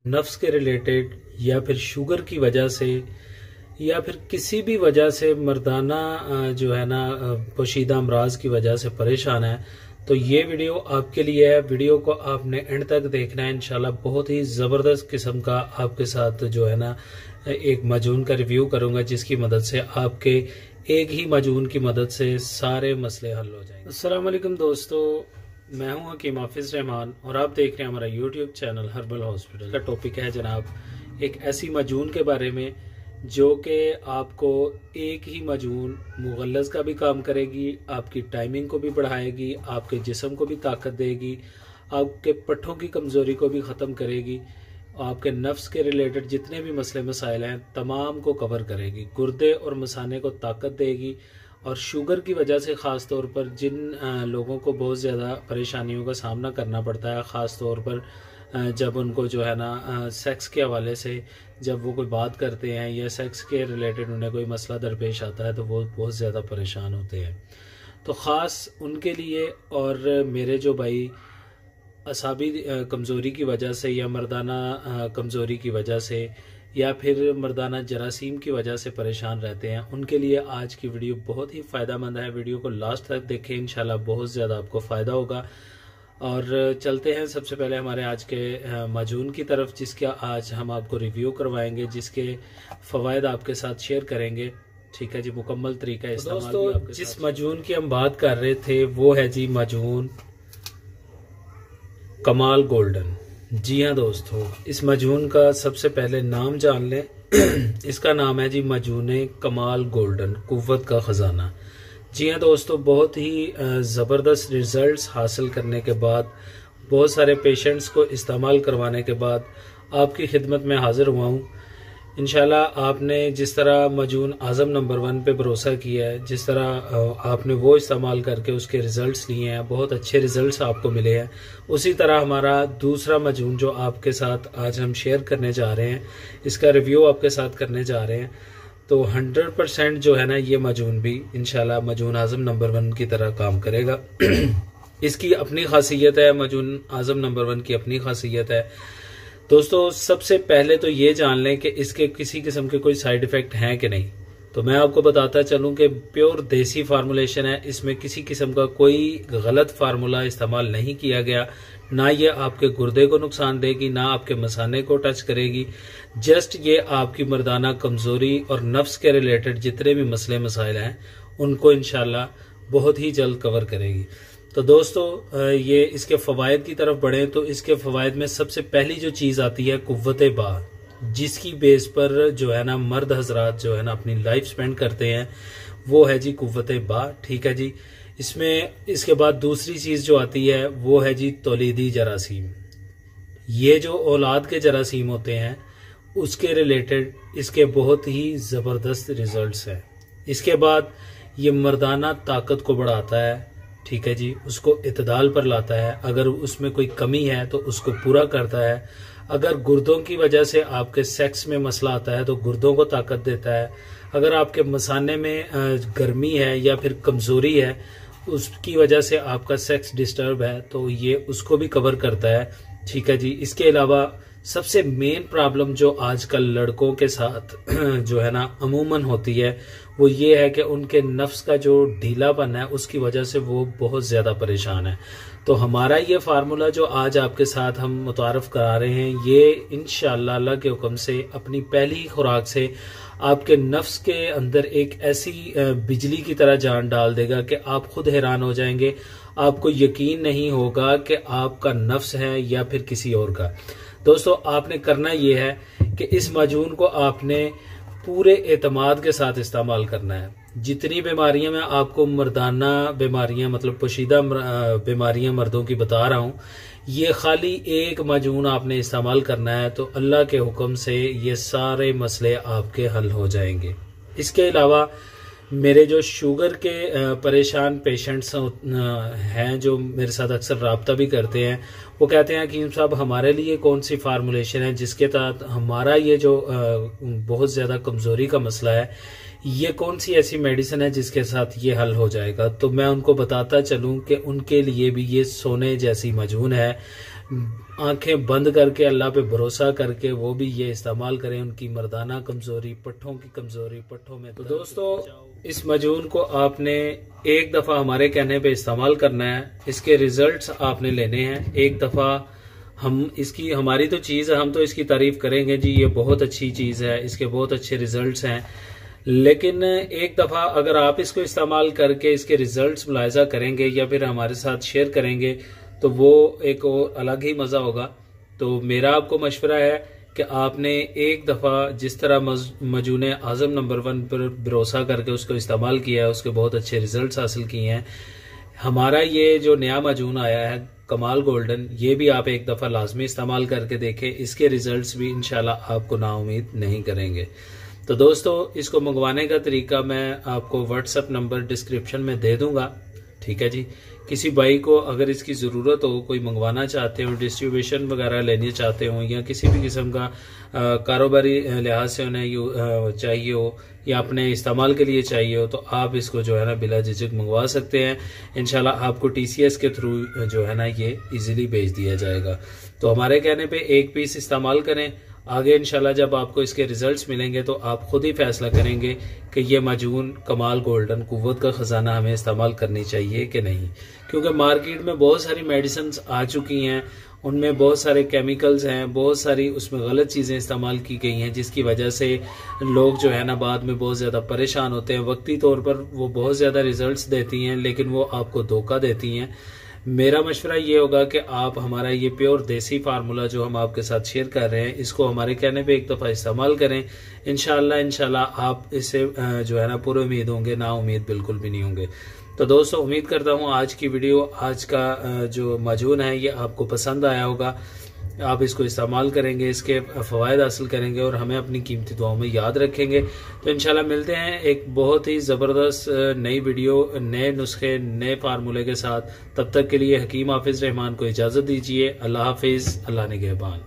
नफ्स के रिलेटेड या फिर शुगर की वजह से या फिर किसी भी वजह से मर्दाना जो है ना पोशीदा अमराज की वजह से परेशान है, तो ये वीडियो आपके लिए है। वीडियो को आपने एंड तक देखना है। इंशाल्लाह बहुत ही ज़बरदस्त किस्म का आपके साथ जो है ना एक माजून का रिव्यू करूंगा, जिसकी मदद से आपके एक ही माजून की मदद से सारे मसले हल हो जाएंगे। अस्सलाम वालेकुम दोस्तों, मैं हूं हकीम हाफिज रहमान और आप देख रहे हैं हमारा यूट्यूब चैनल हर्बल हॉस्पिटल। का टॉपिक है जनाब एक ऐसी माजून के बारे में जो कि आपको एक ही माजून मुगल्लज़ का भी काम करेगी, आपकी टाइमिंग को भी बढ़ाएगी, आपके जिस्म को भी ताकत देगी, आपके पट्ठों की कमज़ोरी को भी ख़त्म करेगी, आपके नफ्स के रिलेटेड जितने भी मसले मसाइल हैं तमाम को कवर करेगी, गुर्दे और मसाने को ताकत देगी। और शुगर की वजह से ख़ास तौर पर जिन लोगों को बहुत ज़्यादा परेशानियों का सामना करना पड़ता है, ख़ास तौर पर जब उनको जो है ना सेक्स के हवाले से जब वो कोई बात करते हैं या सेक्स के रिलेटेड उन्हें कोई मसला दरपेश आता है, तो वो बहुत ज़्यादा परेशान होते हैं। तो ख़ास उनके लिए और मेरे जो भाई असाबी कमज़ोरी की वजह से या मर्दाना कमज़ोरी की वजह से या फिर मर्दाना जरासीम की वजह से परेशान रहते हैं, उनके लिए आज की वीडियो बहुत ही फ़ायदेमंद है। वीडियो को लास्ट तक देखें, इंशाल्लाह बहुत ज़्यादा आपको फ़ायदा होगा। और चलते हैं सबसे पहले हमारे आज के माजून की तरफ, जिसका आज हम आपको रिव्यू करवाएंगे, जिसके फ़वाइद आपके साथ शेयर करेंगे। ठीक है जी, मुकम्मल तरीका इस्तेमाल। दोस्तों, जिस माजून की हम बात कर रहे थे वो है जी माजून कमाल गोल्डन। जी हाँ दोस्तों, इस माजून का सबसे पहले नाम जान लें। इसका नाम है जी माजून कमाल गोल्डन, कुव्वत का खजाना। जी हाँ दोस्तों, बहुत ही ज़बरदस्त रिजल्ट्स हासिल करने के बाद, बहुत सारे पेशेंट्स को इस्तेमाल करवाने के बाद आपकी खिदमत में हाजिर हुआ हूँ। इंशाल्लाह आपने जिस तरह माजून आज़म नंबर 1 पे भरोसा किया है, जिस तरह आपने वो इस्तेमाल करके उसके रिज़ल्ट्स लिए हैं, बहुत अच्छे रिज़ल्ट्स आपको मिले हैं, उसी तरह हमारा दूसरा माजून जो आपके साथ आज हम शेयर करने जा रहे हैं, इसका रिव्यू आपके साथ करने जा रहे हैं, तो 100% जो है ना ये माजून भी इंशाल्लाह माजून आज़म नंबर 1 की तरह काम करेगा। इसकी अपनी खासियत है, माजून आज़म नंबर 1 की अपनी खासियत है। दोस्तों, सबसे पहले तो ये जान लें कि इसके किसी किस्म के कोई साइड इफ़ेक्ट हैं कि नहीं। तो मैं आपको बताता चलूं कि प्योर देसी फार्मूलेशन है, इसमें किसी किस्म का कोई गलत फार्मूला इस्तेमाल नहीं किया गया। ना ये आपके गुर्दे को नुकसान देगी, ना आपके मसाने को टच करेगी। जस्ट ये आपकी मर्दाना कमज़ोरी और नफ्स के रिलेटेड जितने भी मसले मसाइल हैं उनको इंशाल्लाह बहुत ही जल्द कवर करेगी। तो दोस्तों, ये इसके फ़वाइद की तरफ बढ़ें तो इसके फ़वाइद में सबसे पहली जो चीज़ आती है कुव्वत बा, जिसकी बेस पर जो है ना मर्द हजरात जो है ना अपनी लाइफ स्पेंड करते हैं, वो है जी कुव्वत बा। ठीक है जी। इसमें इसके बाद दूसरी चीज़ जो आती है वो है जी तौलीदी जरासीम। ये जो औलाद के जरासीम होते हैं उसके रिलेटेड इसके बहुत ही ज़बरदस्त रिजल्ट्स हैं। इसके बाद ये मर्दाना ताकत को बढ़ाता है। ठीक है जी, उसको इत्दाल पर लाता है। अगर उसमें कोई कमी है तो उसको पूरा करता है। अगर गुर्दों की वजह से आपके सेक्स में मसला आता है तो गुर्दों को ताकत देता है। अगर आपके मसाने में गर्मी है या फिर कमज़ोरी है, उसकी वजह से आपका सेक्स डिस्टर्ब है, तो ये उसको भी कवर करता है। ठीक है जी। इसके अलावा सबसे मेन प्रॉब्लम जो आजकल लड़कों के साथ जो है ना अमूमन होती है वो ये है कि उनके नफ्स का जो ढीलापन है उसकी वजह से वो बहुत ज़्यादा परेशान है। तो हमारा ये फार्मूला जो आज आपके साथ हम मुतारफ़ करा रहे हैं, ये इंशाअल्लाह अल्लाह के हुक्म से अपनी पहली खुराक से आपके नफ्स के अंदर एक ऐसी बिजली की तरह जान डाल देगा कि आप खुद हैरान हो जाएंगे। आपको यकीन नहीं होगा कि आपका नफ्स है या फिर किसी और का। दोस्तों, आपने करना यह है कि इस माजून को आपने पूरे एतमाद के साथ इस्तेमाल करना है। जितनी बीमारियां मैं आपको मर्दाना बीमारियां मतलब पोशीदा बीमारियां मर्दों की बता रहा हूं, ये खाली एक माजून आपने इस्तेमाल करना है तो अल्लाह के हुक्म से ये सारे मसले आपके हल हो जाएंगे। इसके अलावा मेरे जो शुगर के परेशान पेशेंट्स हैं जो मेरे साथ अक्सर रब्ता भी करते हैं, वो कहते हैं कि साहब हमारे लिए कौन सी फार्मूलेशन है जिसके तहत हमारा ये जो बहुत ज़्यादा कमज़ोरी का मसला है, ये कौन सी ऐसी मेडिसिन है जिसके साथ ये हल हो जाएगा। तो मैं उनको बताता चलूं कि उनके लिए भी ये सोने जैसी माजून है। आंखें बंद करके अल्लाह पे भरोसा करके वो भी ये इस्तेमाल करें। उनकी मर्दाना कमजोरी, पट्ठों की कमजोरी, पट्ठों में। तो दोस्तों इस मजून को आपने एक दफा हमारे कहने पे इस्तेमाल करना है। इसके रिजल्ट्स आपने लेने हैं। एक दफा हमारी तो चीज है, हम तो इसकी तारीफ करेंगे जी, ये बहुत अच्छी चीज है, इसके बहुत अच्छे रिजल्ट्स हैं। लेकिन एक दफा अगर आप इसको इस्तेमाल करके इसके रिजल्ट्स मुलायजा करेंगे या फिर हमारे साथ शेयर करेंगे तो वो एक और अलग ही मजा होगा। तो मेरा आपको मशवरा है कि आपने एक दफा जिस तरह मजूने आजम नंबर 1 पर भरोसा करके उसको इस्तेमाल किया है, उसके बहुत अच्छे रिजल्ट्स हासिल किए हैं। हमारा ये जो नया मजून आया है कमाल गोल्डन, ये भी आप एक दफा लाजमी इस्तेमाल करके देखें। इसके रिजल्ट्स भी इंशाल्लाह आपको नाउम्मीद नहीं करेंगे। तो दोस्तों इसको मंगवाने का तरीका मैं आपको व्हाट्सएप नंबर डिस्क्रिप्शन में दे दूंगा, ठीक है जी। किसी भाई को अगर इसकी ज़रूरत हो, कोई मंगवाना चाहते हो, डिस्ट्रीब्यूशन वगैरह लेनी चाहते हो या किसी भी किस्म का कारोबारी लिहाज से उन्हें चाहिए हो या अपने इस्तेमाल के लिए चाहिए हो तो आप इसको जो है ना बिला झिझक मंगवा सकते हैं। इंशाल्लाह आपको TCS के थ्रू जो है ना ये इजीली भेज दिया जाएगा। तो हमारे कहने पे एक पीस इस्तेमाल करें। आगे इंशाल्लाह जब आपको इसके रिजल्ट्स मिलेंगे तो आप खुद ही फैसला करेंगे कि ये मजून कमाल गोल्डन कुव्वत का खजाना हमें इस्तेमाल करनी चाहिए कि नहीं। क्योंकि मार्केट में बहुत सारी मेडिसिन आ चुकी हैं, उनमें बहुत सारे केमिकल्स हैं, बहुत सारी उसमें गलत चीज़ें इस्तेमाल की गई हैं, जिसकी वजह से लोग जो है ना बाद में बहुत ज़्यादा परेशान होते हैं। वक्ती तौर पर वो बहुत ज़्यादा रिजल्ट्स देती हैं लेकिन वो आपको धोखा देती हैं। मेरा मशवरा ये होगा कि आप हमारा ये प्योर देसी फार्मूला जो हम आपके साथ शेयर कर रहे हैं इसको हमारे कहने पे एक दफ़ा इस्तेमाल करें। इंशाल्लाह आप इससे जो है ना पूरे उम्मीद होंगे, ना उम्मीद बिल्कुल भी नहीं होंगे। तो दोस्तों उम्मीद करता हूँ आज की वीडियो, आज का जो मजून है ये आपको पसंद आया होगा। आप इसको इस्तेमाल करेंगे, इसके फ़वायद हासिल करेंगे और हमें अपनी कीमती दुआओं में याद रखेंगे। तो इंशाल्लाह मिलते हैं एक बहुत ही ज़बरदस्त नई वीडियो, नए नुस्खे, नए फार्मूले के साथ। तब तक के लिए हकीम हाफिज़ रहमान को इजाज़त दीजिए। अल्लाह हाफिज़, अल्लाह निगहबान।